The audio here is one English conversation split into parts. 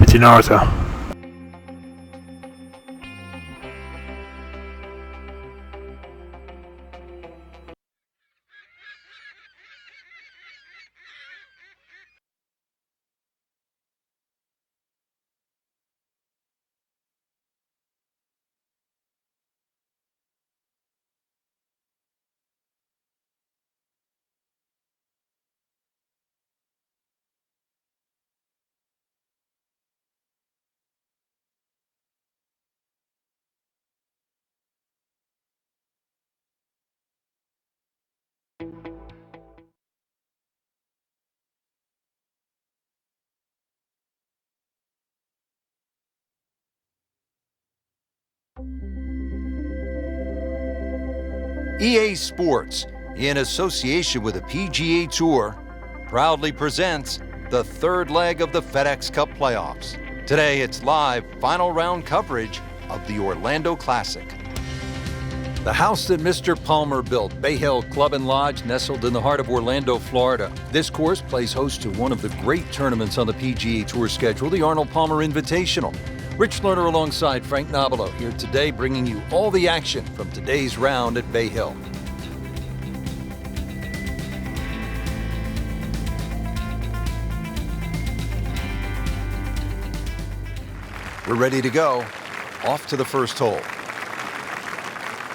continuity. EA Sports, in association with the PGA Tour, proudly presents the third leg of the FedEx Cup playoffs. Today, it's live final round coverage of the Orlando Classic. The house that Mr. Palmer built, Bay Hill Club and Lodge, nestled in the heart of Orlando, Florida. This course plays host to one of the great tournaments on the PGA Tour schedule, the Arnold Palmer Invitational. Rich Lerner alongside Frank Nobilo here today, bringing you all the action from today's round at Bay Hill. We're ready to go. Off to the first hole.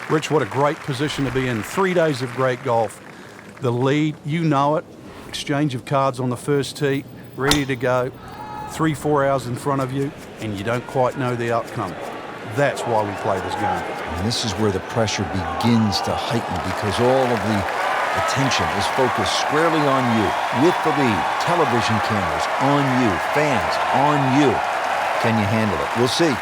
Rich, what a great position to be in. 3 days of great golf. The lead, you know it. Exchange of cards on the first tee, ready to go. 3-4 hours in front of you, and you don't quite know the outcome. That's why we play this game. And this is where the pressure begins to heighten because all of the attention is focused squarely on you. With the lead, television cameras on you, fans on you. Can you handle it? We'll see.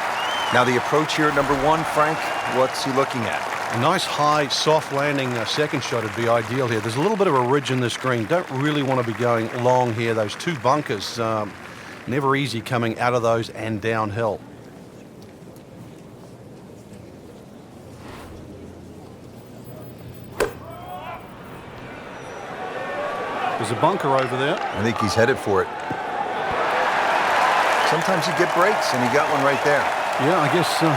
Now the approach here at number one, Frank, what's he looking at? A nice high, soft landing second shot would be ideal here. There's a little bit of a ridge in this green. Don't really want to be going long here. Those two bunkers, never easy coming out of those and downhill. There's a bunker over there. I think he's headed for it. Sometimes you get breaks, and he got one right there. Yeah, I guess the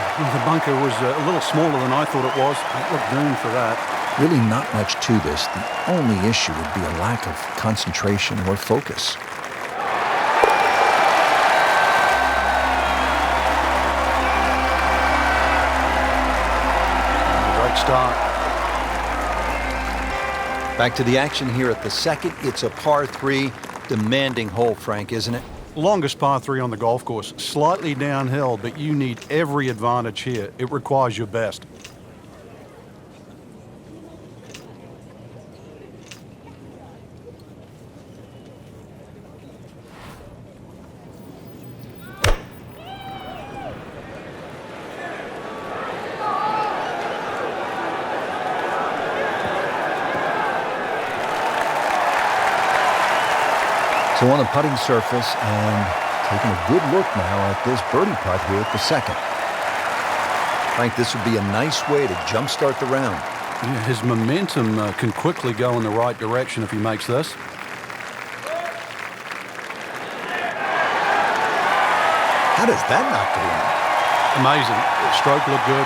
bunker was a little smaller than I thought it was. It looked doomed for that. Really not much to this. The only issue would be a lack of concentration or focus. Great start. Back to the action here at the second. It's a par 3, demanding hole, Frank, isn't it? Longest par 3 on the golf course. Slightly downhill, but you need every advantage here. It requires your best. So on the putting surface and taking a good look now at this birdie putt here at the second. Frank, this would be a nice way to jumpstart the round. Yeah, his momentum can quickly go in the right direction if he makes this. How does that not go in? Amazing. Stroke looked good.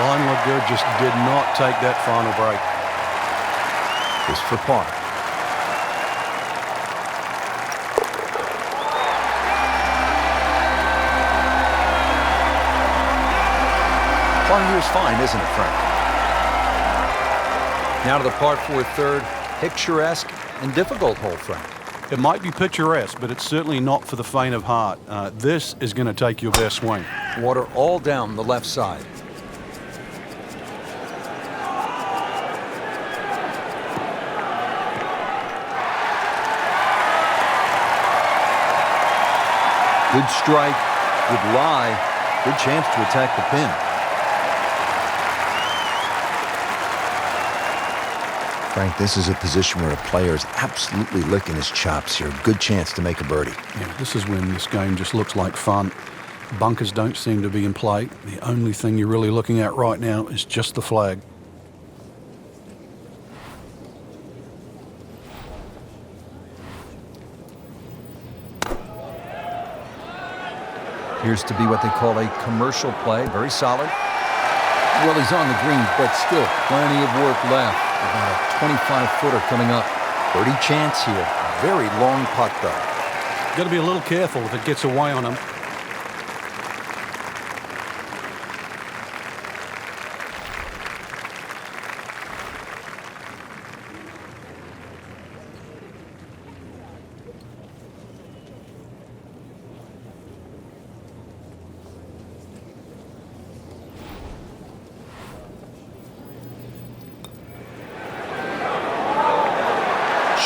Line looked good. Just did not take that final break. Just for par. Par here's fine, isn't it, Frank? Now to the par 4 third, picturesque and difficult hole, Frank. It might be picturesque, but it's certainly not for the faint of heart. This is going to take your best swing. Water all down the left side. Good strike, good lie, good chance to attack the pin. Frank, this is a position where a player is absolutely licking his chops here. Good chance to make a birdie. Yeah, this is when this game just looks like fun. Bunkers don't seem to be in play. The only thing you're really looking at right now is just the flag. Appears to be what they call a commercial play. Very solid. Well, he's on the green, but still plenty of work left. About a 25-footer coming up. Birdie chance here. Very long putt, though. Got to be a little careful if it gets away on him.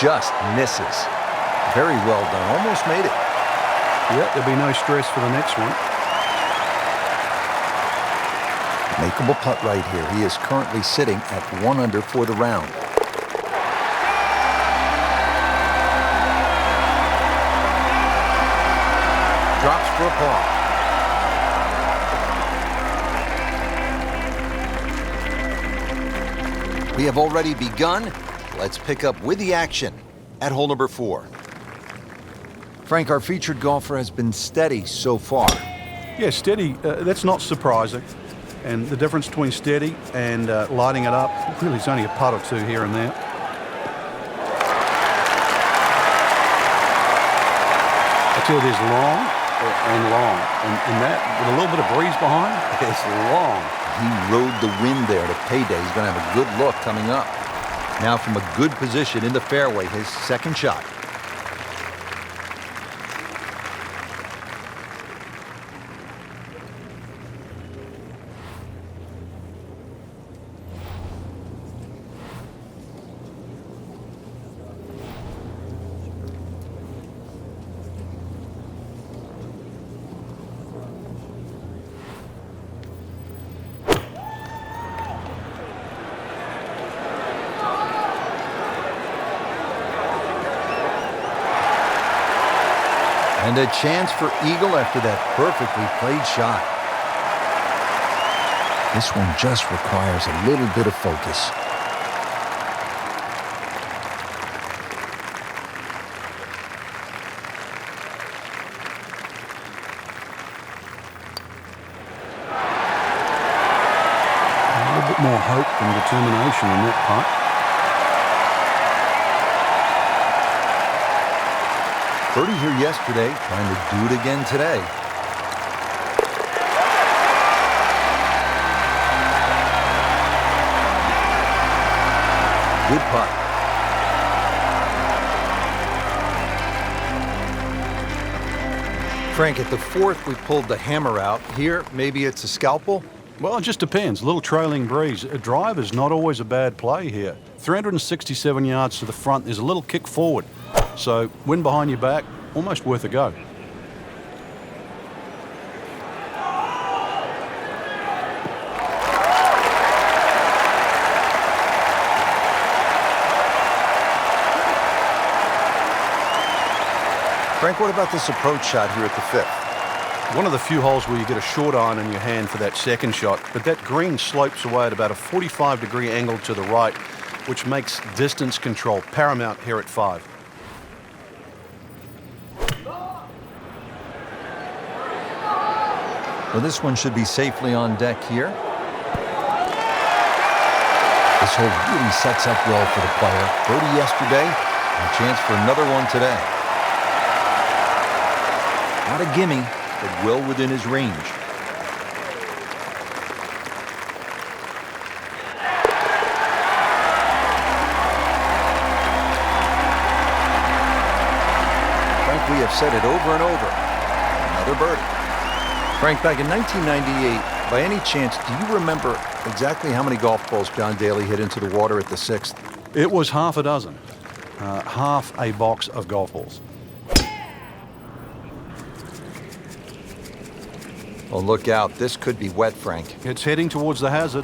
Just misses. Very well done. Almost made it. Yep, there'll be no stress for the next one. Makeable putt right here. He is currently sitting at 1 under for the round. Drops for a par. We have already begun. Let's pick up with the action at hole number 4. Frank, our featured golfer has been steady so far. Yeah, steady, that's not surprising. And the difference between steady and lighting it up, really it's only a putt or two here and there. I tell you, there's long and long. And that, with a little bit of breeze behind, it's long. He rode the wind there to payday. He's going to have a good look coming up. Now from a good position in the fairway, his second shot. And a chance for eagle after that perfectly played shot. This one just requires a little bit of focus. A little bit more hope and determination in that putt. 30 here yesterday, trying to do it again today. Good putt. Frank, at the 4th, we pulled the hammer out. Here, maybe it's a scalpel? Well, it just depends. A little trailing breeze. A drive is not always a bad play here. 367 yards to the front. There's a little kick forward. So, wind behind your back, almost worth a go. Frank, what about this approach shot here at the 5th? One of the few holes where you get a short iron in your hand for that second shot, but that green slopes away at about a 45-degree angle to the right, which makes distance control paramount here at 5. Well, this one should be safely on deck here. This hole really sets up well for the player. Birdie yesterday, and a chance for another one today. Not a gimme, but well within his range. Frank, we have said it over and over. Another birdie. Frank, back in 1998, by any chance, do you remember exactly how many golf balls John Daly hit into the water at the 6th? It was half a dozen. Half a box of golf balls. Oh, look out. This could be wet, Frank. It's heading towards the hazard.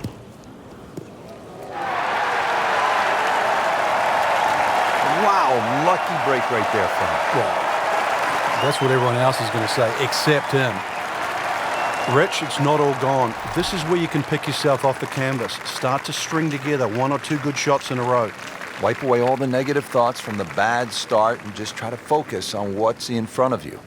Wow, lucky break right there, Frank. Well, that's what everyone else is going to say, except him. Rich, it's not all gone. This is where you can pick yourself off the canvas. Start to string together 1 or 2 good shots in a row. Wipe away all the negative thoughts from the bad start and just try to focus on what's in front of you.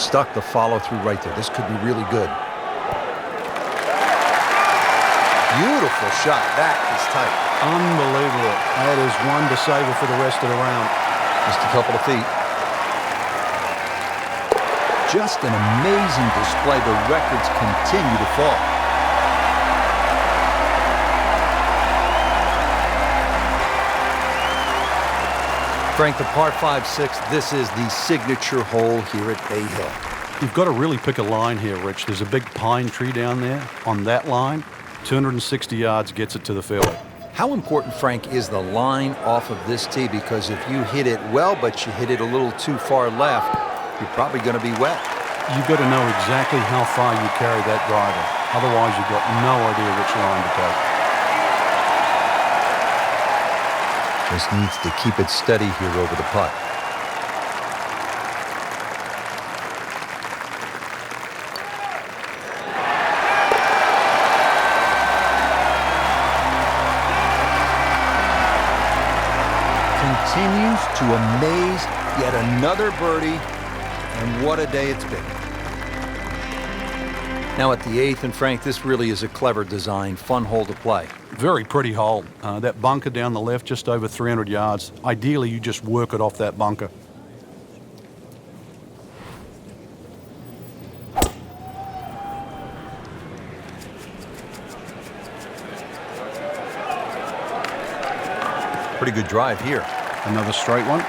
stuck the follow-through right there. This could be really good. Beautiful shot. That is tight. Unbelievable. That is one to savor for the rest of the round. Just a couple of feet. Just an amazing display. The records continue to fall. Frank, the par 5-6, this is the signature hole here at Bay Hill. You've got to really pick a line here, Rich. There's a big pine tree down there. On that line, 260 yards gets it to the fairway. How important, Frank, is the line off of this tee? Because if you hit it well, but you hit it a little too far left, you're probably going to be wet. You've got to know exactly how far you carry that driver. Otherwise, you've got no idea which line to take. Just needs to keep it steady here over the putt. Continues to amaze. Yet another birdie, and what a day it's been. Now at the 8th, and Frank, this really is a clever design, fun hole to play. Very pretty hole. That bunker down the left, just over 300 yards. Ideally, you just work it off that bunker. Pretty good drive here. Another straight one.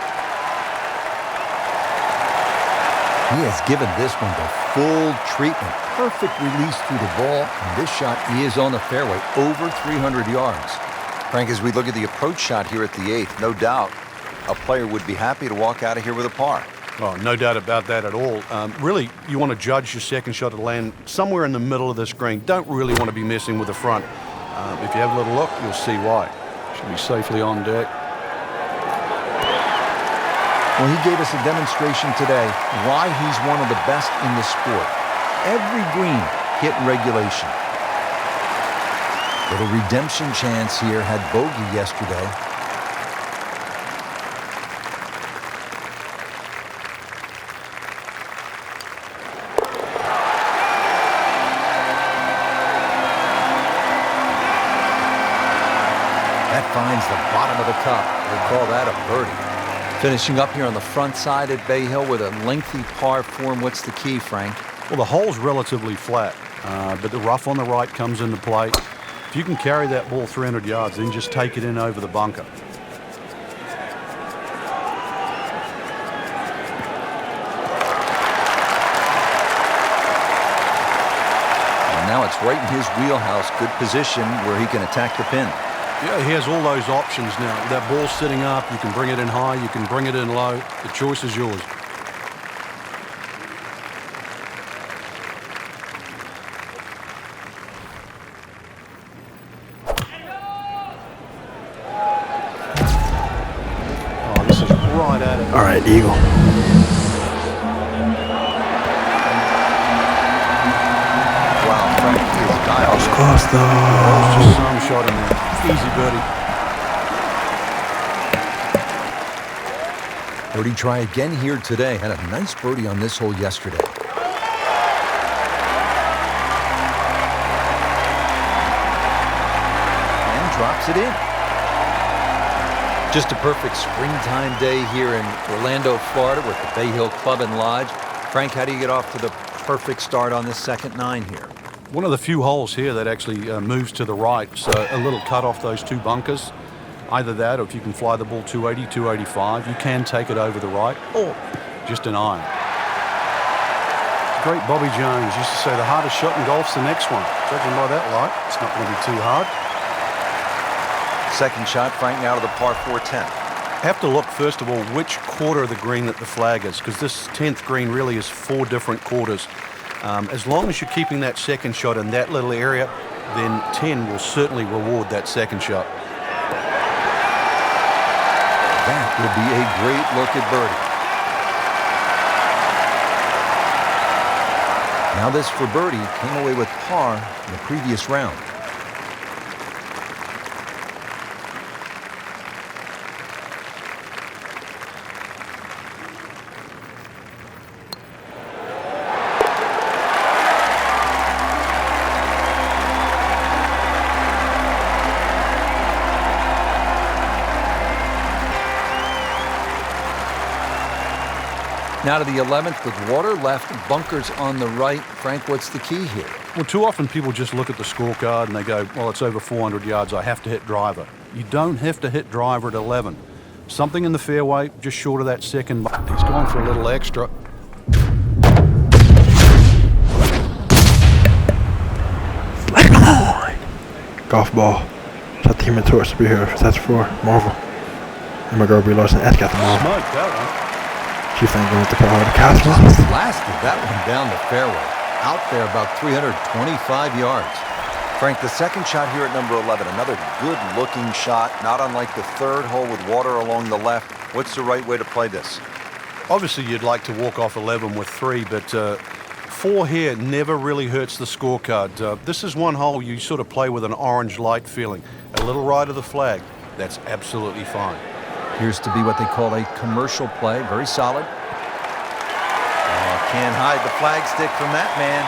He has given this one the full treatment. Perfect release through the ball. And this shot is on the fairway, over 300 yards. Frank, as we look at the approach shot here at the 8th, no doubt a player would be happy to walk out of here with a par. Oh, no doubt about that at all. Really, you want to judge your second shot to land somewhere in the middle of this green. Don't really want to be messing with the front. If you have a little look, you'll see why. Should be safely on deck. Well, he gave us a demonstration today why he's one of the best in the sport. Every green hit in regulation. Little redemption chance here, had bogey yesterday. That finds the bottom of the cup. They call that a birdie. Finishing up here on the front side at Bay Hill with a lengthy par 4. What's the key, Frank? Well, the hole's relatively flat, but the rough on the right comes into play. If you can carry that ball 300 yards, then just take it in over the bunker. And now it's right in his wheelhouse. Good position where he can attack the pin. Yeah, he has all those options now. That ball's sitting up. You can bring it in high. You can bring it in low. The choice is yours. Oh, this is right at it. All right, Eagle. Wow, Frank is dialed. It's close though. Just some shot in there. Easy birdie. Birdie try again here today. Had a nice birdie on this hole yesterday. And drops it in. Just a perfect springtime day here in Orlando, Florida with the Bay Hill Club and Lodge. Frank, how do you get off to the perfect start on this second 9 here? One of the few holes here that actually moves to the right, so a little cut off those two bunkers. Either that, or if you can fly the ball 280, 285, you can take it over the right, or just an iron. Great Bobby Jones used to say the hardest shot in golf's the next one. Judging by that light, it's not going to be too hard. Second shot, Frank, now to the par 4-10. Have to look, first of all, which quarter of the green that the flag is, because this 10th green really is 4 different quarters. As long as you're keeping that second shot in that little area, then 10 will certainly reward that second shot. That would be a great look at birdie. Now this for birdie, came away with par in the previous round. Now to the 11th with water left, bunkers on the right. Frank, what's the key here? Well, too often people just look at the scorecard and they go, well, it's over 400 yards, I have to hit driver. You don't have to hit driver at 11. Something in the fairway, just short of that second. He's gone for a little extra. Golf ball. Så teamet tror att vi hör. That's for Marvel. And my girl be lost in Edgar tomorrow. Smoked that one. She think going to put her the castle. Blasted that one down the fairway. Out there about 325 yards. Frank, the second shot here at number 11, another good-looking shot, not unlike the third hole with water along the left. What's the right way to play this? Obviously, you'd like to walk off 11 with 3, but 4 here never really hurts the scorecard. This is one hole you sort of play with an orange light feeling. A little right of the flag, that's absolutely fine. Appears to be what they call a commercial play, very solid. Can't hide the flag stick from that man.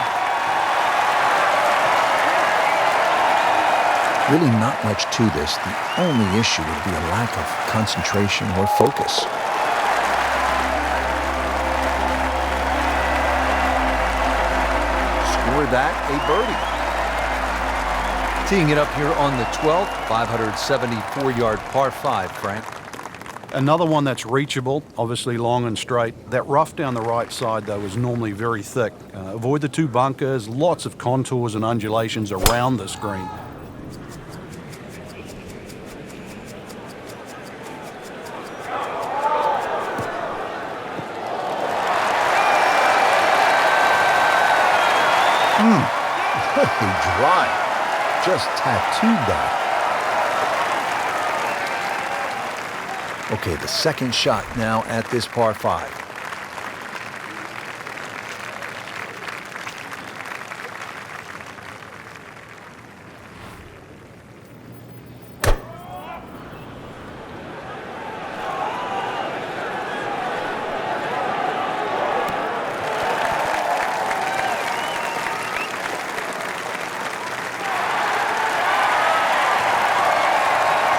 Really not much to this. The only issue would be a lack of concentration or focus. Score that a birdie. Teeing it up here on the 12th, 574-yard par 5, Frank. Another one that's reachable, obviously long and straight. That rough down the right side, though, is normally very thick. Avoid the 2 bunkers, lots of contours and undulations around this green. What a drive. Just tattooed that. Okay, the second shot now at this par 5.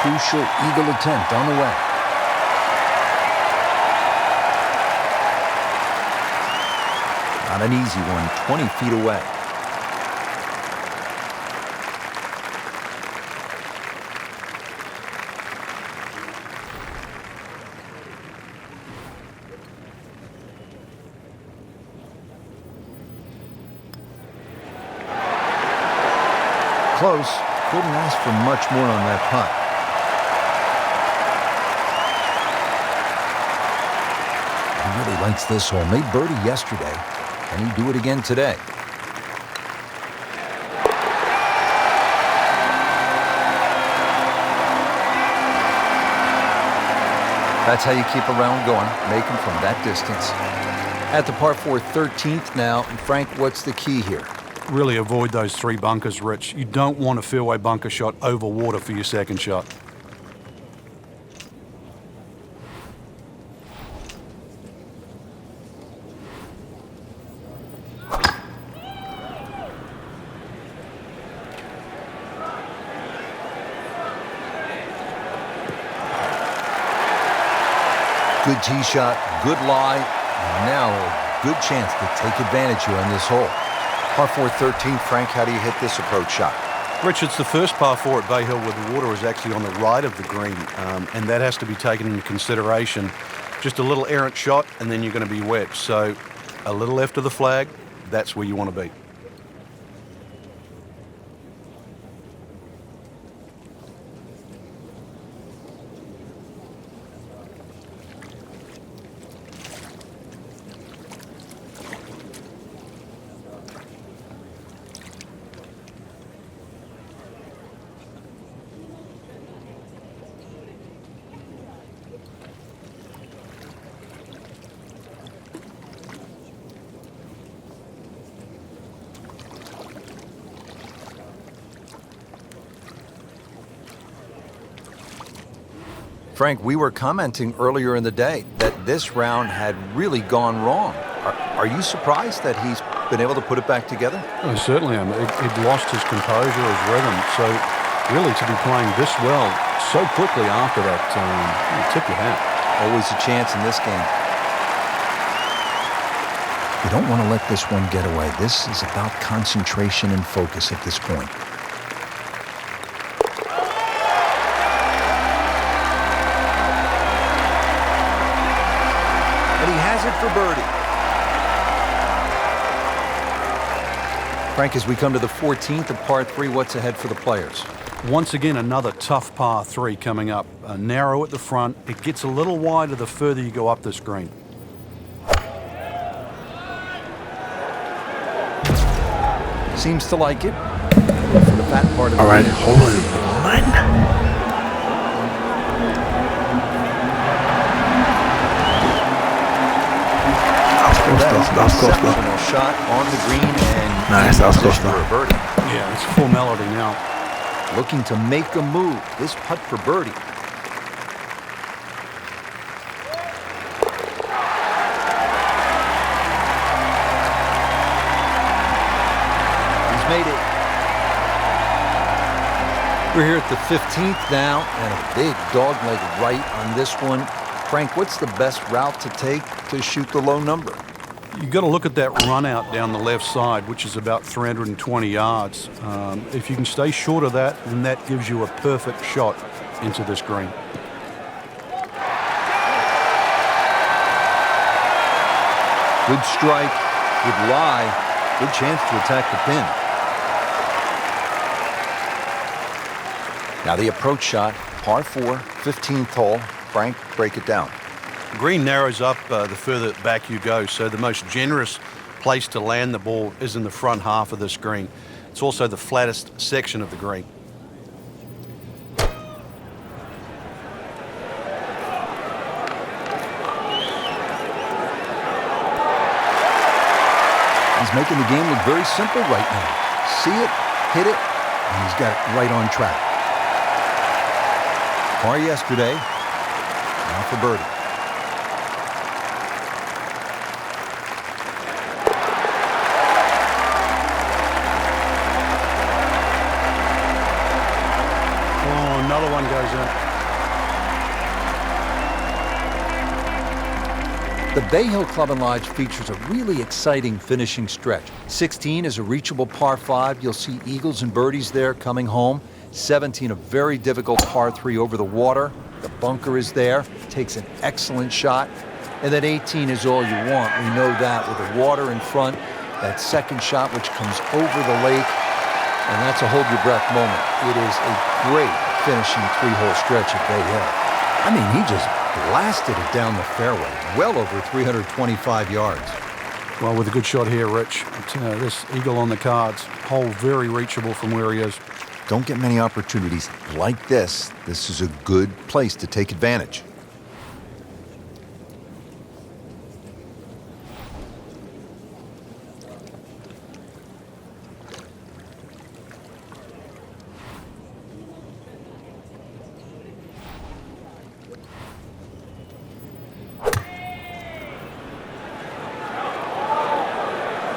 Crucial eagle attempt on the way. Not an easy one, 20 feet away. Close. Couldn't ask for much more on that putt. He really likes this hole. Made birdie yesterday. Can he do it again today? That's how you keep a round going, make them from that distance. At the par 4 13th now, and Frank, what's the key here? Really avoid those 3 bunkers, Rich. You don't want a fairway bunker shot over water for your second shot. Good tee shot, good lie, and now a good chance to take advantage here on this hole. Par 4 13, Frank, how do you hit this approach shot? Rich, it's the first par 4 at Bay Hill where the water is actually on the right of the green, and that has to be taken into consideration. Just a little errant shot, and then you're going to be wedged. So a little left of the flag, that's where you want to be. Frank, we were commenting earlier in the day that this round had really gone wrong. Are you surprised that he's been able to put it back together? Oh, certainly. He'd lost his composure, his rhythm. So really to be playing this well so quickly after that, you tip your hat. Always a chance in this game. You don't want to let this one get away. This is about concentration and focus at this point. And he has it for birdie. Frank, as we come to the 14th of par 3, what's ahead for the players? Once again, another tough par 3 coming up. Narrow at the front. It gets a little wider the further you go up this green. Seems to like it. For the fat part of All right, hold on. That was close though. Exceptional shot on the green and nice, that was close for a though. birdie. Yeah, it's full melody now. Looking to make a move. This putt for birdie. He's made it. We're here at the 15th now, and a big dogleg right on this one. Frank, what's the best route to take to shoot the low number? You've got to look at that run out down the left side, which is about 320 yards. If you can stay short of that, then that gives you a perfect shot into this green. Good strike, good lie, good chance to attack the pin. Now the approach shot, par 4, 15th hole. Frank, break it down. Green narrows up the further back you go, so the most generous place to land the ball is in the front half of this green. It's also the flattest section of the green. He's making the game look very simple right now. See it, hit it, and he's got it right on track. Par yesterday, now for birdie. Oh, another one goes in. The Bay Hill Club and Lodge features a really exciting finishing stretch. 16 is a reachable par 5. You'll see eagles and birdies there coming home. 17, a very difficult par 3 over the water. The bunker is there, takes an excellent shot. And then 18 is all you want. We know that with the water in front, that second shot which comes over the lake, and that's a hold your breath moment. It is a great finishing 3-hole stretch at Bay Hill. I mean, he just blasted it down the fairway, well over 325 yards. Well, with a good shot here, Rich. This eagle on the cards, hole very reachable from where he is. Don't get many opportunities like this. This is a good place to take advantage.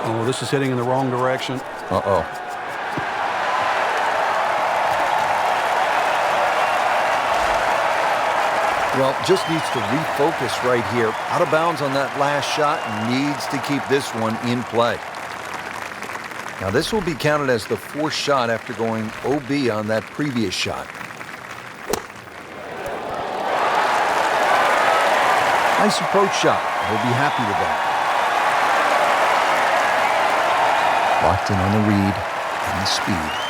Oh, this is heading in the wrong direction. Uh-oh. Well, just needs to refocus right here. Out of bounds on that last shot, needs to keep this one in play. Now this will be counted as the 4th shot after going OB on that previous shot. Nice approach shot. He'll be happy with that. Locked in on the read and the speed.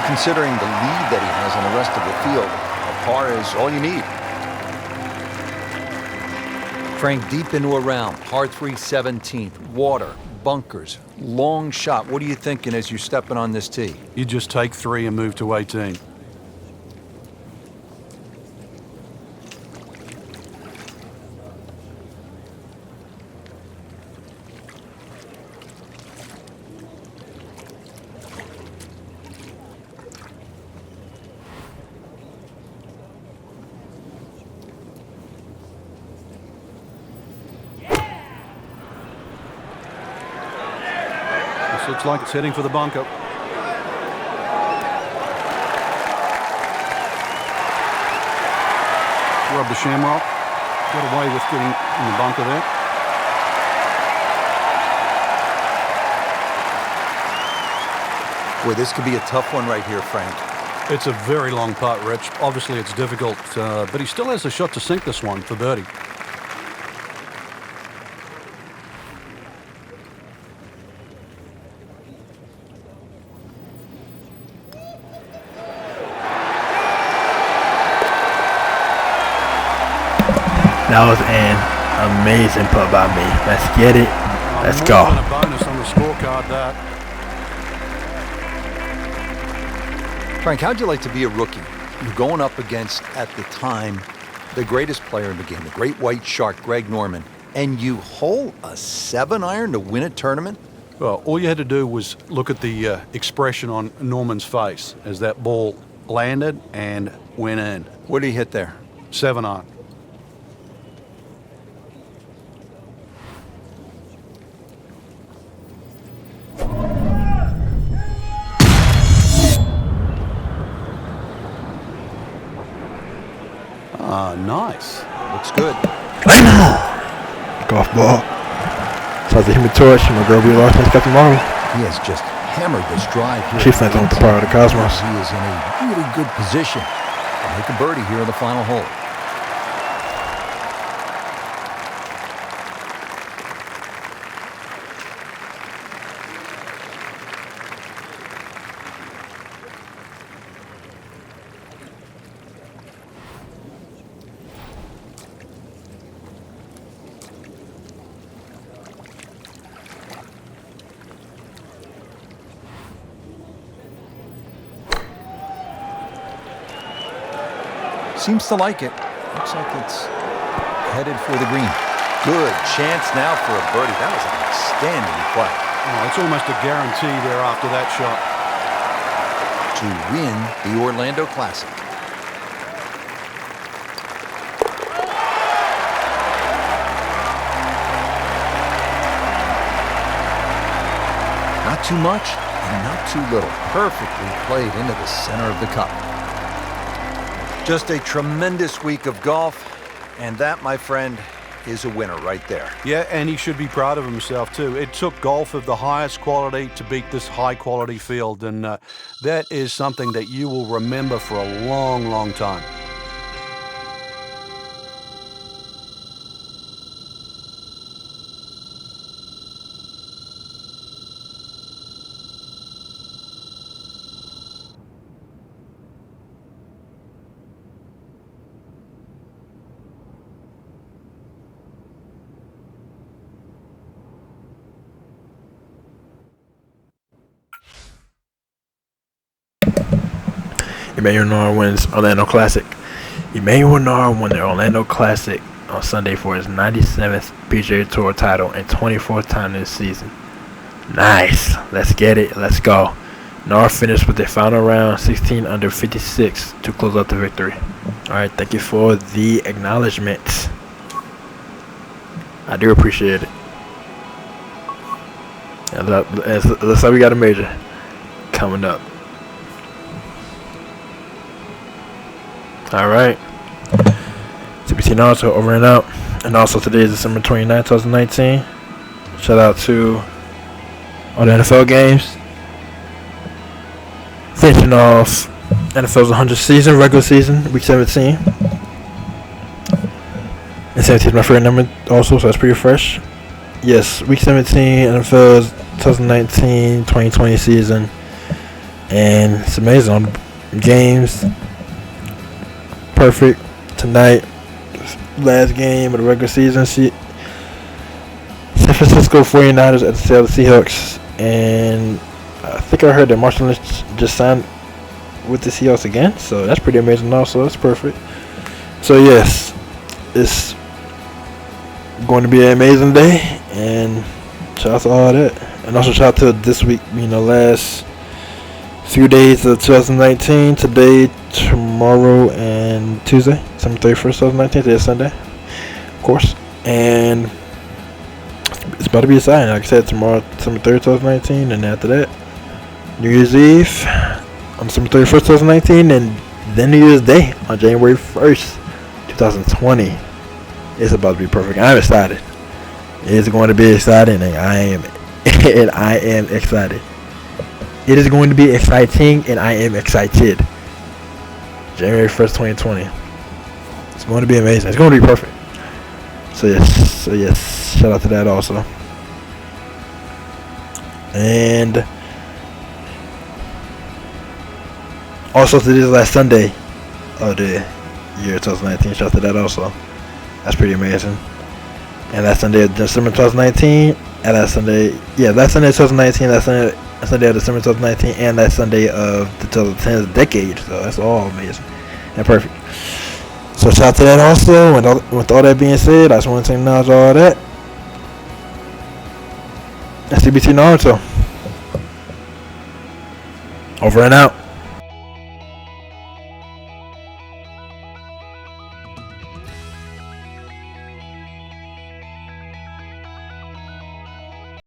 Considering the lead that he has on the rest of the field, a par is all you need. Frank, deep into a round, par 3, 17th, water, bunkers, long shot. What are you thinking as you're stepping on this tee? You just take 3 and move to 18. Looks like it's heading for the bunker. rub the shamrock. Got away with getting in the bunker there. Boy, this could be a tough one right here, Frank. It's a very long putt, Rich. Obviously, it's difficult, but he still has a shot to sink this one for birdie. That was an amazing putt by me. Let's get it. Let's More go. than a bonus on the scorecard, that. Frank, how'd you like to be a rookie? You're going up against, at the time, the greatest player in the game, the great white shark, Greg Norman, and you hole a 7-iron to win a tournament? Well, all you had to do was look at the expression on Norman's face as that ball landed and went in. What did he hit there? 7-iron. Nice. Looks good. Golf ball. So the Human Torch, my girl, be lost next tomorrow. He has just hammered this drive here. She flipped on with the power of the cosmos. He is in a really good position to make a birdie here in the final hole. Seems to like it. Looks like it's headed for the green. Good chance now for a birdie. That was an outstanding play. Oh, it's almost a guarantee there after that shot. To win the Orlando Classic. Not too much and not too little. Perfectly played into the center of the cup. Just a tremendous week of golf, and that, my friend, is a winner right there. Yeah, and he should be proud of himself too. It took golf of the highest quality to beat this high-quality field, and that is something that you will remember for a long, long time. Emmanuel Nard wins Orlando Classic. Emmanuel Nard won the Orlando Classic on Sunday for his 97th PGA Tour title and 24th time this season. Nice. Let's get it. Let's go. Nard finished with the final round 16 under 56 to close out the victory. All right, thank you for the acknowledgement. I do appreciate it. And looks like we got a major coming up. All right. CBT Naruto over and out. And also today is December 29th, 2019. Shout out to all the NFL games. Finishing off NFL's 100th season, regular season, week 17. And 17 is my favorite number also, so that's pretty fresh. Yes, week 17, NFL's 2019-2020 season. And it's amazing. All the games. Perfect. Tonight, last game of the regular season. San Francisco 49ers at the Seattle Seahawks. And I think I heard that Marshawn Lynch just signed with the Seahawks again. So that's pretty amazing also. That's perfect. So yes, it's going to be an amazing day. And shout out to all that. And also shout out to this week, last few days of 2019. Today, tomorrow, and Tuesday, December 31st, 2019. Today is Sunday, of course. And it's about to be exciting. Like I said, tomorrow, December 3rd, 2019. And after that, New Year's Eve on December 31st, 2019. And then New Year's Day on January 1st, 2020 is about to be perfect. I'm excited. It's going to be exciting, and I am excited. It is going to be exciting, and I am excited. January 1st, 2020. It's going to be amazing. It's going to be perfect. So yes, shout out to that also. And also today's last Sunday of the year 2019. Shout out to that also. That's pretty amazing. And that Sunday of December 2019, and that Sunday, that Sunday of 2019, that Sunday of December 2019, and that Sunday of the 2010th decade. So that's all amazing and perfect. So shout out to that also. And with all that being said, I just want to acknowledge all that. That's CBT Naruto. Over and out.